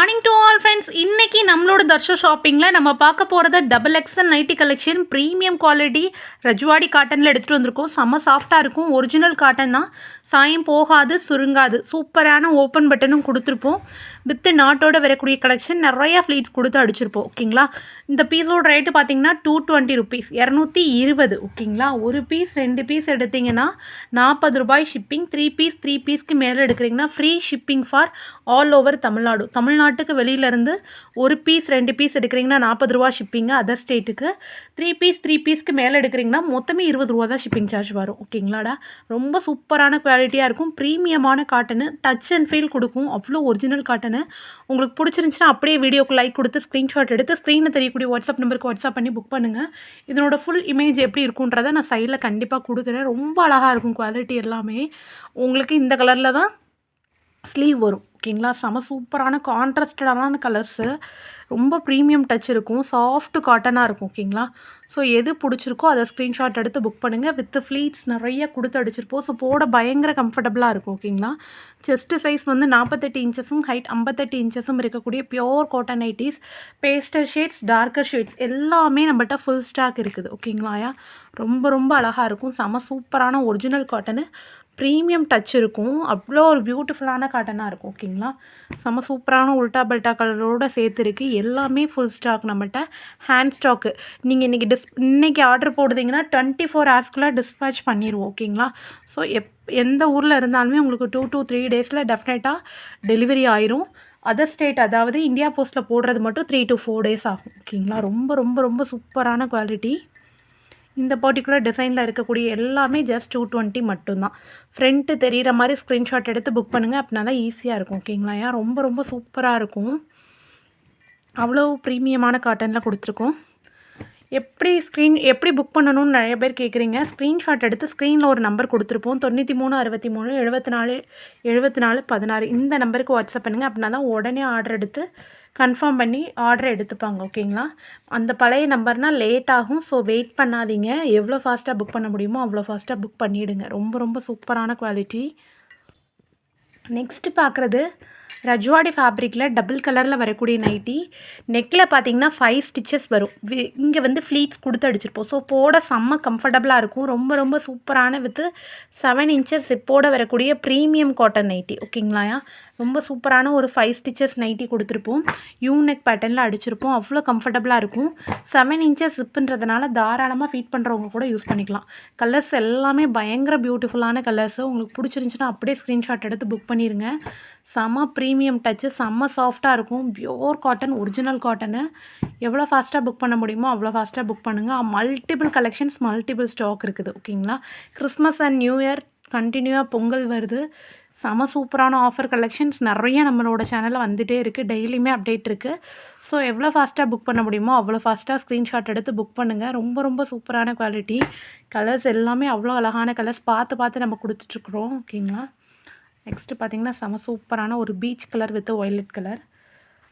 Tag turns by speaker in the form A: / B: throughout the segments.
A: Morning to all friends. இன்னைக்கு நம்மளோட தர்ஷா ஷாப்பிங்கில் நம்ம பார்க்க போகிறது double X L nighty collection. Premium quality Rajwadi காட்டனில் எடுத்துகிட்டு வந்திருக்கோம். செம்ம சாஃப்டாக இருக்கும். ஒரிஜினல் காட்டன் தான். சாயம் போகாது, சுருங்காது. சூப்பரான ஓப்பன் பட்டனும் கொடுத்துருப்போம். வித்து நாட்டோட வரக்கூடிய கலெக்ஷன். நிறையா ஃப்ளீட்ஸ் கொடுத்து அடிச்சிருப்போம். ஓகேங்களா. இந்த பீஸோட ரேட்டு பார்த்தீங்கன்னா 220 ருபீஸ், 220. ஓகேங்களா. ஒரு பீஸ் 2 பீஸ் எடுத்திங்கன்னா 40 ரூபாய் ஷிப்பிங். 3 பீஸ்க்கு மேலே எடுக்கிறீங்கன்னா free shipping for all over Tamil Nadu. தமிழ்நாட்டுக்கு வெளியிலேருந்து ஒரு பீஸ் 2 பீஸ் எடுக்கிறீங்கன்னா 40 ரூபா ஷிப்பிங்கு. அதர் ஸ்டேட்டுக்கு 3 பீஸ்க்கு மேலே எடுக்கிறீங்கன்னா மொத்தமே 20 ரூபா தான் ஷிப்பிங் சார்ஜ் வரும். ஓகேங்களாடா. ரொம்ப சூப்பரான குவாலிட்டியாக இருக்கும். ப்ரீமியமான காட்டனு. டச் அண்ட் ஃபீல் கொடுக்கும். அவ்வளோ ஒரிஜினல் காட்டனு. உங்களுக்கு பிடிச்சிருந்துச்சுன்னா அப்படியே வீடியோக்கு லைக் கொடுத்து ஸ்க்ரீன்ஷாட் எடுத்து ஸ்க்ரீனில் தெரியக்கூடிய வாட்ஸ்அப் நம்பருக்கு வாட்ஸ்அப் பண்ணி புக் பண்ணுங்கள். இதனோட ஃபுல் இமேஜ் எப்படி இருக்குன்றதை நான் சைடில் கண்டிப்பாக கொடுக்குறேன். ரொம்ப அழகாக இருக்கும் குவாலிட்டி எல்லாமே. உங்களுக்கு இந்த கலரில் தான் ஸ்லீவ் வரும். ஓகேங்களா. செம சூப்பரான கான்ட்ராஸ்டடான கலர்ஸு. ரொம்ப ப்ரீமியம் டச் இருக்கும். சாஃப்ட் காட்டனாக இருக்கும். ஓகேங்களா. ஸோ எது பிடிச்சிருக்கோ அதை ஸ்க்ரீன்ஷாட் எடுத்து புக் பண்ணுங்கள். வித் ஃப்ளீட்ஸ் நிறைய கொடுத்து அடிச்சிருப்போம். ஸோ போட பயங்கர கம்ஃபர்டபுளாக இருக்கும். ஓகேங்களா. செஸ்ட்டு சைஸ் வந்து 48 இன்ச்சஸும் ஹைட் 58 இன்ச்சஸும் இருக்கக்கூடிய pure cotton nighties. Pastel shades, darker shades எல்லாமே நம்மகிட்ட ஃபுல் ஸ்டாக் இருக்குது. ஓகேங்களாயா. ரொம்ப ரொம்ப அழகாக இருக்கும். செம சூப்பரான ஒரிஜினல் காட்டனு. ப்ரீமியம் டச் இருக்கும். அவ்வளோ ஒரு பியூட்டிஃபுல்லான காட்டனாக இருக்கும். ஓகேங்களா. செம சூப்பரான உல்டா பல்ட்டா கலரோடு சேர்த்துருக்கு. எல்லாமே ஃபுல் ஸ்டாக் நம்மகிட்ட. Hand stock. நீங்கள் இன்றைக்கி ஆர்டர் போடுறீங்கன்னா 24 ஹவர்ஸ்க்குள்ளே டிஸ்பேச் பண்ணிடுவோம். ஓகேங்களா. ஸோ எந்த ஊரில் இருந்தாலுமே உங்களுக்கு 2 to 3 டேஸில் டெஃபினட்டாக டெலிவரி ஆயிரும். அதர் ஸ்டேட், அதாவது இந்தியா போஸ்ட்டில் போடுறது மட்டும் 3 to 4 டேஸ் ஆகும். ஓகேங்களா. ரொம்ப ரொம்ப ரொம்ப சூப்பரான குவாலிட்டி. இந்த பர்டிகுலர் டிசைனில் இருக்கக்கூடிய எல்லாமே ஜஸ்ட் 220 மட்டும்தான். ஃப்ரண்ட்டு தெரிகிற மாதிரி ஸ்க்ரீன்ஷாட் எடுத்து புக் பண்ணுங்கள். அப்படின்னா தான் ஈஸியாக இருக்கும். ஓகேங்களா. ரொம்ப ரொம்ப சூப்பராக இருக்கும். அவ்வளோ ப்ரீமியமான காட்டனில் கொடுத்துருக்கோம். எப்படி புக் பண்ணணும்னு நிறைய பேர் கேட்குறீங்க. ஸ்க்ரீன்ஷாட் எடுத்து ஸ்க்ரீனில் ஒரு நம்பர் கொடுத்துருப்போம். 93 63 74 16 இந்த நம்பருக்கு வாட்ஸ்அப் பண்ணுங்கள். அப்படின்னா தான் உடனே ஆர்டர் எடுத்து கன்ஃபார்ம் பண்ணி ஆர்டர் எடுத்துப்பாங்க. ஓகேங்களா. அந்த பழைய நம்பர்னால் லேட் ஆகும். ஸோ வெயிட் பண்ணாதீங்க. எவ்வளோ ஃபாஸ்ட்டாக புக் பண்ண முடியுமோ அவ்வளோ ஃபாஸ்ட்டாக புக் பண்ணிவிடுங்க. ரொம்ப ரொம்ப சூப்பரான குவாலிட்டி. நெக்ஸ்ட்டு பார்க்குறது ரஜ்வாடி ஃபேப்ரிக்கில் டபுள் கலரில் வரக்கூடிய நைட்டி. நெக்கில் பார்த்தீங்கன்னா 5 ஸ்டிச்சஸ் வரும். இங்கே வந்து ஃப்ளீட்ஸ் கொடுத்து அடிச்சிருப்போம். ஸோ போட செம்ம கம்ஃபர்டபுளாக இருக்கும். ரொம்ப ரொம்ப சூப்பரான வித்து 7 இன்ச்சஸ் ஜிப்போட வரக்கூடிய ப்ரீமியம் காட்டன் நைட்டி. ஓகேங்களாயா. ரொம்ப சூப்பரான ஒரு 5 ஸ்டிச்சஸ் நைட்டி கொடுத்துருப்போம். யூனெக் பேட்டர்னில் அடிச்சிருப்போம். அவ்வளோ கம்ஃபர்டபுளாக இருக்கும். 7 இன்ச்சஸ் ஜிப்புன்றதுனால தாராளமாக ஃபீட் பண்ணுறவங்க கூட யூஸ் பண்ணிக்கலாம். கலர்ஸ் எல்லாமே பயங்கர பியூட்டிஃபுல்லான கலர்ஸு. உங்களுக்கு பிடிச்சிருந்துச்சுன்னா அப்படியே ஸ்க்ரீன்ஷாட் எடுத்து புக் பண்ணிடுங்க. செம்ம ப்ரீமியம் டச்சு. செம்ம சாஃப்டாக இருக்கும். Pure cotton, original cotton. எவ்வளோ ஃபாஸ்ட்டாக புக் பண்ண முடியுமோ அவ்வளோ ஃபாஸ்ட்டாக புக் பண்ணுங்கள். மல்டிபிள் கலெக்ஷன்ஸ், மல்டிபிள் ஸ்டாக் இருக்குது. ஓகேங்களா. கிறிஸ்மஸ் அண்ட் நியூ இயர் கண்டினியூவாக பொங்கல் வருது. செம சூப்பரான ஆஃபர் கலெக்ஷன்ஸ் நிறைய நம்மளோட சேனலில் வந்துகிட்டே இருக்குது. டெய்லியுமே அப்டேட் இருக்குது. ஸோ எவ்வளோ ஃபாஸ்ட்டாக புக் பண்ண முடியுமோ அவ்வளோ ஃபாஸ்ட்டாக ஸ்க்ரீன்ஷாட் எடுத்து புக் பண்ணுங்கள். ரொம்ப ரொம்ப சூப்பரான குவாலிட்டி. கலர்ஸ் எல்லாமே அவ்வளோ அழகான கலர்ஸ் பார்த்து நம்ம கொடுத்துட்ருக்குறோம். ஓகேங்களா. நெக்ஸ்ட்டு பார்த்திங்கன்னா செம சூப்பரான ஒரு peach colour with violet colour.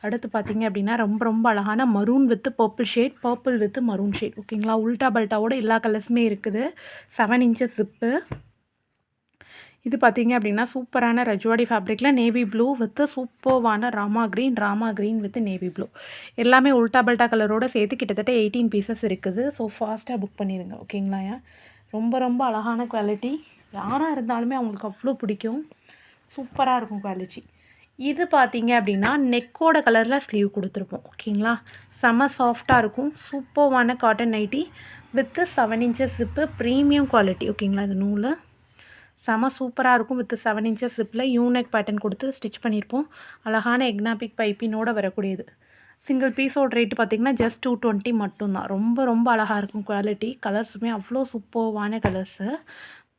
A: அடுத்து பார்த்திங்க அப்படின்னா ரொம்ப ரொம்ப அழகான maroon with purple shade, purple with maroon shade. ஓகேங்களா. உல்டா பல்ட்டாவோட எல்லா கலர்ஸுமே இருக்குது. 7 இன்ச்சஸ் ஜிப்பு. இது பார்த்திங்க அப்படின்னா சூப்பரான ரஜ்வாடி ஃபேப்ரிக்கில் நேவி ப்ளூ வித் சூப்பர்வான Rama green with navy blue. எல்லாமே உல்டா பல்ட்டா கலரோடு சேர்த்து கிட்டத்தட்ட 18 பீசஸ் இருக்குது. ஸோ ஃபாஸ்ட்டாக புக் பண்ணிடுங்க. ஓகேங்களா. ரொம்ப ரொம்ப அழகான குவாலிட்டி. யாராக இருந்தாலுமே அவங்களுக்கு அவ்வளோ பிடிக்கும். சூப்பராக இருக்கும் குவாலிட்டி. இது பார்த்திங்க அப்படின்னா நெக்கோட கலரில் ஸ்லீவ் கொடுத்துருப்போம். ஓகேங்களா. செம சாஃப்டாக இருக்கும். சூப்பர்வான cotton nightie with 7 inches zip. Premium quality. ஓகேங்களா. இது நூல் செம சூப்பராக இருக்கும். வித் 7 இன்ச்சஸ் ஜிப்பில் யூனெக் பேட்டர்ன் கொடுத்து ஸ்டிச் பண்ணியிருப்போம். அழகான எக்னாபிக் பைப்பினோட வரக்கூடியது. சிங்கிள் பீஸோட ரேட்டு பார்த்திங்கன்னா ஜஸ்ட் 220 மட்டும்தான். ரொம்ப ரொம்ப அழகாக இருக்கும் குவாலிட்டி. கலர்ஸுமே அவ்வளோ சூப்பர்வான கலர்ஸு.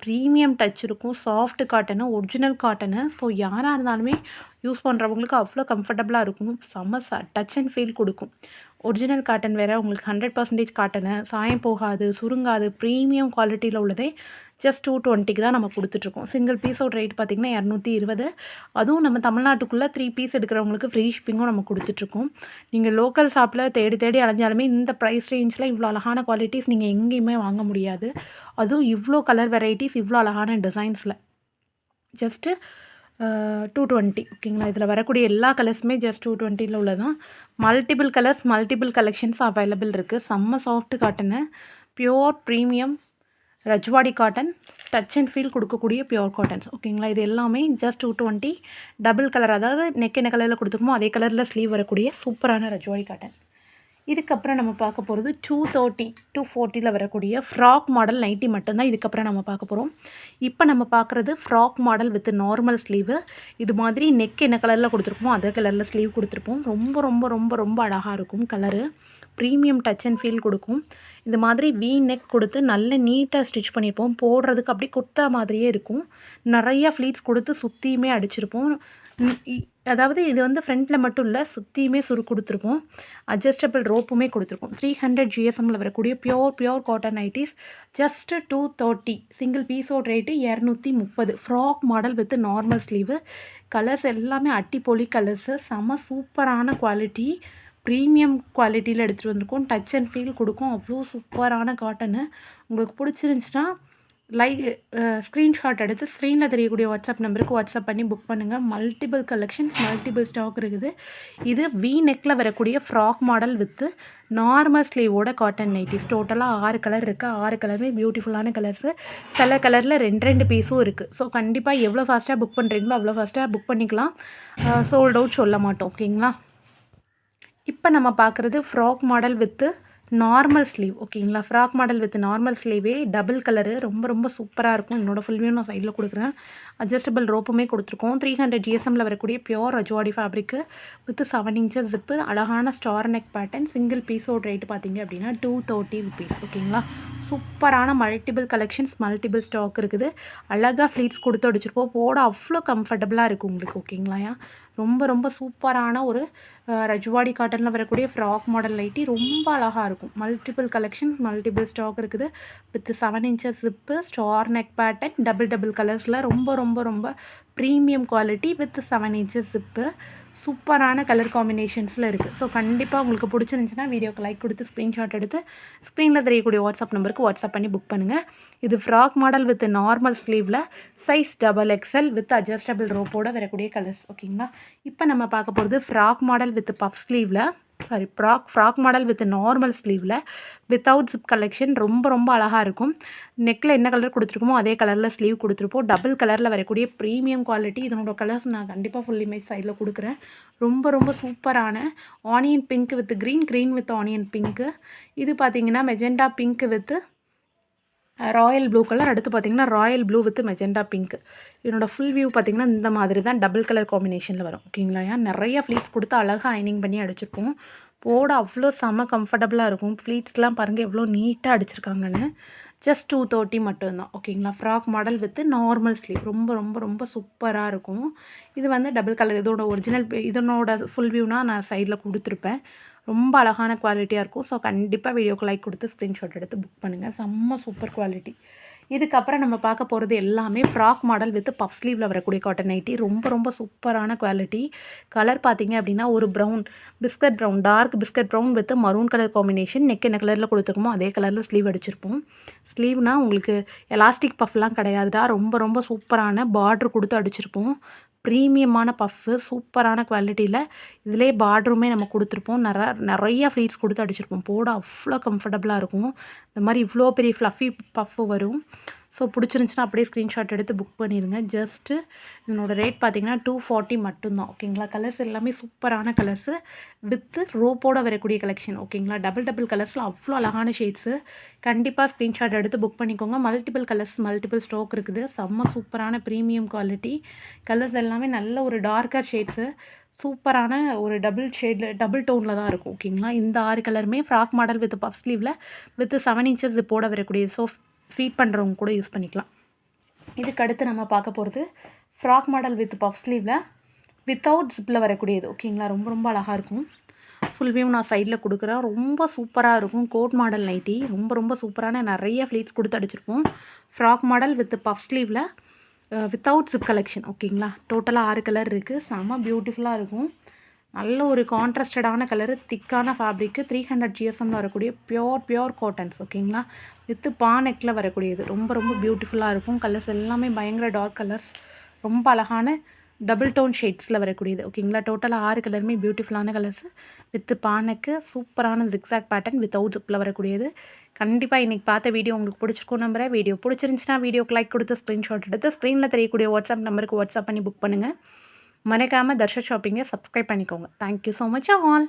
A: ப்ரீமியம் டச் இருக்கும். Soft cotton, original cotton. So யாராக இருந்தாலுமே யூஸ் பண்ணுறவங்களுக்கு அவ்வளோ கம்ஃபர்டபுளாக இருக்கும். செம்ம டச் அண்ட் ஃபீல் கொடுக்கும். ஒரிஜினல் காட்டன் வேறு. உங்களுக்கு 100% காட்டனு. சாயம் போகாது, சுருங்காது. ப்ரீமியம் குவாலிட்டியில் உள்ளதே ஜஸ்ட் 220 தான் நம்ம கொடுத்துட்ருக்கோம். சிங்கிள் பீஸோட ரேட் பார்த்திங்கன்னா 220. அதுவும் நம்ம தமிழ்நாட்டுக்குள்ளே 3 பீஸ் எடுக்கிறவங்களுக்கு ஃப்ரீ ஷிப்பிங்கும் நம்ம கொடுத்துட்ருக்கோம். நீங்கள் லோக்கல் ஷாப்பில் தேடி அலைஞ்சாலுமே இந்த ப்ரைஸ் ரேஞ்சில் இவ்வளோ அழகான குவாலிட்டிஸ் நீங்கள் எங்கேயுமே வாங்க முடியாது. அதுவும் இவ்வளோ கலர் வெரைட்டிஸ், இவ்வளோ அழகான டிசைன்ஸில். ஜஸ்ட்டு 220 ஓகேங்களா. இதில் வரக்கூடிய எல்லா கலர்ஸுமே ஜஸ்ட் 220ல உள்ளதான். Multiple colours, multiple collections available இருக்குது. செம்ம soft cotton, pure premium Rajwadi cotton, touch and feel கொடுக்கக்கூடிய பியோர் காட்டன்ஸ் ஓகேங்களா. இது எல்லாமே ஜஸ்ட் 220 டபுள் கலர், அதாவது நெக் என்ன கலரில் கொடுத்துருக்கோமோ அதே கலரில் ஸ்லீவ் வரக்கூடிய சூப்பரான ரஜ்வாடி காட்டன். இதுக்கப்புறம் நம்ம பார்க்க போகிறது 230 240ல் வரக்கூடிய ஃப்ராக் மாடல் நைட்டி மட்டும்தான் இதுக்கப்புறம் நம்ம பார்க்க போகிறோம். இப்போ நம்ம பார்க்குறது frock model with normal sleeve. இது மாதிரி நெக் என்ன கலரில் கொடுத்துருப்போமோ அதே கலரில் ஸ்லீவ் கொடுத்துருப்போம். ரொம்ப ரொம்ப ரொம்ப ரொம்ப அழகாக இருக்கும் colour. Premium touch and feel கொடுக்கும். இந்த மாதிரி வி நெக் கொடுத்து நல்ல நீட்டாக ஸ்டிச் பண்ணியிருப்போம். போடுறதுக்கு அப்படி குத்தா மாதிரியே இருக்கும். நிறையா ஃப்ளீட்ஸ் கொடுத்து சுற்றியுமே அடிச்சிருப்போம். அதாவது இது வந்து ஃப்ரண்ட்டில் மட்டும் இல்லை, சுற்றியுமே சுரு கொடுத்துருப்போம். அட்ஜஸ்டபிள் ரோப்புமே கொடுத்துருக்கோம். 300 GSMல வரக்கூடிய pure cotton nighties just 230. Single பீஸோட rate 230. Frock model with normal sleeve. Colours எல்லாமே அட்டிப்பொலி கலர்ஸு, செம்ம சூப்பரான குவாலிட்டி, ப்ரீமியம் குவாலிட்டியில் எடுத்துகிட்டு வந்திருக்கோம். டச் அண்ட் ஃபீல் கொடுக்கும். அவ்வளோ சூப்பரான காட்டனு. உங்களுக்கு பிடிச்சிருந்துச்சின்னா ஸ்க்ரீன்ஷாட் எடுத்து ஸ்க்ரீனில் தெரியக்கூடிய வாட்ஸ்அப் நம்பருக்கு வாட்ஸ்அப் பண்ணி புக் பண்ணுங்கள். மல்டிபிள் கலெக்ஷன்ஸ், மல்டிபிள் ஸ்டாக் இருக்குது. இது வி நெக்கில் வரக்கூடிய ஃப்ராக் மாடல் வித்து நார்மல் ஸ்லீவோட காட்டன் நைட்டிஸ். டோட்டலாக 6 கலர் இருக்குது. 6 கலருமே பியூட்டிஃபுல்லான கலர்ஸு. சில கலரில் 2 பீஸும் இருக்குது. ஸோ கண்டிப்பாக எவ்வளோ ஃபாஸ்ட்டாக புக் பண்ணுறீங்களோ அவ்வளோ ஃபாஸ்ட்டாக புக் பண்ணிக்கலாம். சோல்ட் அவுட் சொல்ல மாட்டோம் ஓகேங்களா. இப்போ நம்ம பார்க்குறது frock model with normal sleeve ஓகேங்களா. ஃப்ராக் மாடல் வித் நார்மல் ஸ்லீவே டபுள் கலரு, ரொம்ப ரொம்ப சூப்பராக இருக்கும். என்னோடய ஃபுல் வியூ நான் சைடில் கொடுக்குறேன். அட்ஜஸ்டபிள் ரோப்புமே கொடுத்துருக்கோம். 300 GSMல வரக்கூடிய pure Rajwadi fabric with 7 inches zip, அழகான ஸ்டார் நெக் பேட்டர்ன். சிங்கிள் பீஸோட ரேட்டு பார்த்தீங்க அப்படின்னா 230 rupees ஓகேங்களா. சூப்பரான மல்டிபிள் கலெக்ஷன்ஸ், மல்டிபிள் ஸ்டாக் இருக்குது. அழகாக ஃப்ளீட்ஸ் கொடுத்து அடிச்சிருப்போம். போட அவ்வளோ கம்ஃபர்டபுளாக இருக்குது உங்களுக்கு ஓகேங்களா. ரொம்ப ரொம்ப சூப்பரான ஒரு ரஜ்வாடி காட்டனில் வரக்கூடிய ஃப்ராக் மாடல் நைட்டி ரொம்ப அழகாக இருக்கும். மல்டிபிள் கலெக்ஷன்ஸ், மல்டிபிள் ஸ்டாக் இருக்குது. With 7 inches zip, star neck pattern, double கலர்ஸில் ரொம்ப ரொம்ப ரொம்ப premium quality with 7 inches zip. சூப்பரான கலர் காம்பினேஷன்ஸில் இருக்குது. ஸோ கண்டிப்பாக உங்களுக்கு பிடிச்சிருந்துச்சின்னா வீடியோக்கு லைக் கொடுத்து ஸ்க்ரீன்ஷாட் எடுத்து ஸ்க்ரீனில் தெரியக்கூடிய வாட்ஸ்அப் நம்பருக்கு வாட்ஸ்அப் பண்ணி புக் பண்ணுங்கள். இது ஃப்ராக் மாடல் வித் நார்மல் ஸ்லீவில் சைஸ் XXL வித் அட்ஜஸ்டபிள் ரோப்போட வரக்கூடிய கலர்ஸ் ஓகேங்களா. இப்போ நம்ம பார்க்க போகிறது ஃப்ராக் மாடல் வித் பஃப் ஸ்லீவில், ஃப்ராக் மாடல் வித் நார்மல் ஸ்லீவில் வித்தவுட் ஜிப் கலெக்ஷன். ரொம்ப ரொம்ப அழகாக இருக்கும். நெக்கில் என்ன கலர் கொடுத்துருக்கோமோ அதே கலரில் ஸ்லீவ் கொடுத்துருப்போம். டபுள் கலரில் வரக்கூடிய ப்ரீமியம் குவாலிட்டி. இதனோட கலர்ஸ் நான் கண்டிப்பாக ஃபுல் இமேஜ் சைடில் கொடுக்குறேன். ரொம்ப ரொம்ப சூப்பரான onion pink with green with onion pink. இது பார்த்தீங்கன்னா magenta pink with Royal blue colour. அடுத்து பார்த்திங்கன்னா Royal blue with magenta pink. என்னோடய ஃபுல் வியூ பார்த்திங்கன்னா இந்த மாதிரி தான் டபுள் கலர் காம்பினேஷனில் வரும் ஓகேங்களா. நிறைய ஃப்ளீட்ஸ் கொடுத்து அழகாக அயனிங் பண்ணி அடிச்சிருப்போம். போட அவ்வளோ செம்ம கம்ஃபர்டபுளாக இருக்கும். ஃப்ளீட்ஸ்லாம் பாருங்கள் எவ்வளோ நீட்டாக அடிச்சிருக்காங்கன்னு. ஜஸ்ட் 230 மட்டும்தான் ஓகேங்களா. Frock model with normal sleeve. ரொம்ப ரொம்ப ரொம்ப சூப்பராக இருக்கும். இது வந்து டபுள் கலர். இதோட ஒரிஜினல் இதனோட ஃபுல் வியூனா நான் சைடில் கொடுத்துருப்பேன். ரொம்ப அழகான குவாலிட்டியாக இருக்கும். ஸோ கண்டிப்பாக வீடியோக்கு லைக் கொடுத்து ஸ்க்ரீன்ஷாட் எடுத்து புக் பண்ணுங்கள். செம்ம சூப்பர் குவாலிட்டி. இதுக்கப்புறம் நம்ம பார்க்க போகிறது எல்லாமே ஃப்ராக் மாடல் வித் பஃப் ஸ்லீவில் வரக்கூடிய காட்டன் நைட்டி. ரொம்ப ரொம்ப சூப்பரான குவாலிட்டி. கலர் பார்த்தீங்க அப்படின்னா ஒரு brown, biscuit brown, dark biscuit brown with maroon colour combination. Neck என்ன கலரில் கொடுத்துருக்கோமோ அதே கலரில் ஸ்லீவ் அடிச்சிருப்போம். ஸ்லீவ்னால் உங்களுக்கு எலாஸ்டிக் பஃப்லாம் கிடையாதுடா. ரொம்ப ரொம்ப சூப்பரான பார்ட்ரு கொடுத்து அடிச்சிருப்போம். ப்ரீமியமான பஃப்பு, சூப்பரான குவாலிட்டியில். இதிலே பார்டருமே நம்ம கொடுத்துருப்போம். நிறையா ஃப்ளீட்ஸ் கொடுத்து அடிச்சிருப்போம். போட அவ்வளோ கம்ஃபர்டபுளாக இருக்கும். இந்த மாதிரி இவ்வளோ பெரிய ஃப்ளஃபி பஃப்பு வரும். ஸோ பிடிச்சிருந்துச்சின்னா அப்படியே ஸ்க்ரீன்ஷாட் எடுத்து புக் பண்ணிடுங்க. ஜஸ்ட்டு என்னோடய ரேட் பார்த்தீங்கன்னா 240 மட்டும்தான் ஓகேங்களா. கலர்ஸ் எல்லாமே சூப்பரான கலர்ஸு வித்து ரோப்போட வரக்கூடிய கலெக்ஷன் ஓகேங்களா. டபுள் கலர்ஸில் அவ்வளோ அழகான ஷேட்ஸு. கண்டிப்பாக ஸ்க்ரீன்ஷாட் எடுத்து புக் பண்ணிக்கோங்க. மல்டிபிள் கலர்ஸ், மல்டிபிள் ஸ்டாக் இருக்குது. செம்ம சூப்பரான ப்ரீமியம் குவாலிட்டி. கலர்ஸ் எல்லாமே நல்ல ஒரு டார்க்கர் ஷேட்ஸு. சூப்பரான ஒரு டபுள் டோனில் தான் இருக்கும் ஓகேங்களா. இந்த 6 கலருமே ஃப்ராக் மாடல் வித் பஃப் ஸ்லீவில் வித் 7 inches போட வரக்கூடிய. ஸோ ஃபீட் பண்ணுறவங்க கூட யூஸ் பண்ணிக்கலாம். இதுக்கு அடுத்து நம்ம பார்க்க போகிறது ஃப்ராக் மாடல் வித் பஃப் ஸ்லீவில் வித்தவுட் ஜிப்பில் வரக்கூடியது ஓகேங்களா. ரொம்ப ரொம்ப அழகாக இருக்கும். ஃபுல் வியூ நான் சைடில் கொடுக்குறேன். ரொம்ப சூப்பராக இருக்கும். Coat model nightie. ரொம்ப ரொம்ப சூப்பரான நிறைய ஃப்ளீட்ஸ் கொடுத்து அடிச்சிருப்போம். ஃப்ராக் மாடல் வித் பஃப் ஸ்லீவில் வித்தவுட் ஜிப் கலெக்ஷன் ஓகேங்களா. டோட்டலாக 6 கலர் இருக்குது. செம்ம பியூட்டிஃபுல்லாக இருக்கும். நல்ல ஒரு கான்ட்ராஸ்டடான கலரு, திக்கான ஃபேப்ரிக்கு. 300 GSMல வரக்கூடிய பியோர் காட்டன்ஸ் ஓகேங்களா. வித்து பானெக்கில் வரக்கூடியது. ரொம்ப ரொம்ப பியூட்டிஃபுல்லாக இருக்கும். கலர்ஸ் எல்லாமே பயங்கர டார்க் கலர்ஸ். ரொம்ப அழகான டபுள் டோன் ஷேட்ஸில் வரக்கூடியது ஓகேங்களா. டோட்டலாக 6 கலருமே பியூட்டிஃபுல்லான கலர்ஸ் வித் பானைக்கு சூப்பரான ஜிக்ஸாக் பேட்டர்ன் வித்தவுட் ஜிப்பில் வரக்கூடியது. கண்டிப்பாக இன்றைக்கி பார்த்த வீடியோ உங்களுக்கு பிடிச்சிருக்கும் நம்புறேன். வீடியோ பிடிச்சிருந்துச்சுன்னா வீடியோக்கு லைக் கொடுத்து ஸ்க்ரீன்ஷாட் எடுத்து ஸ்க்ரீனில் தெரியக்கூடிய வாட்ஸ்அப் நம்பருக்கு வாட்ஸ்அப் பண்ணி புக் பண்ணுங்கள். மறக்காமல் தர்ஷா ஷாப்பிங்கை சப்ஸ்கிரைப் பண்ணிக்கோங்க. Thank you so much all.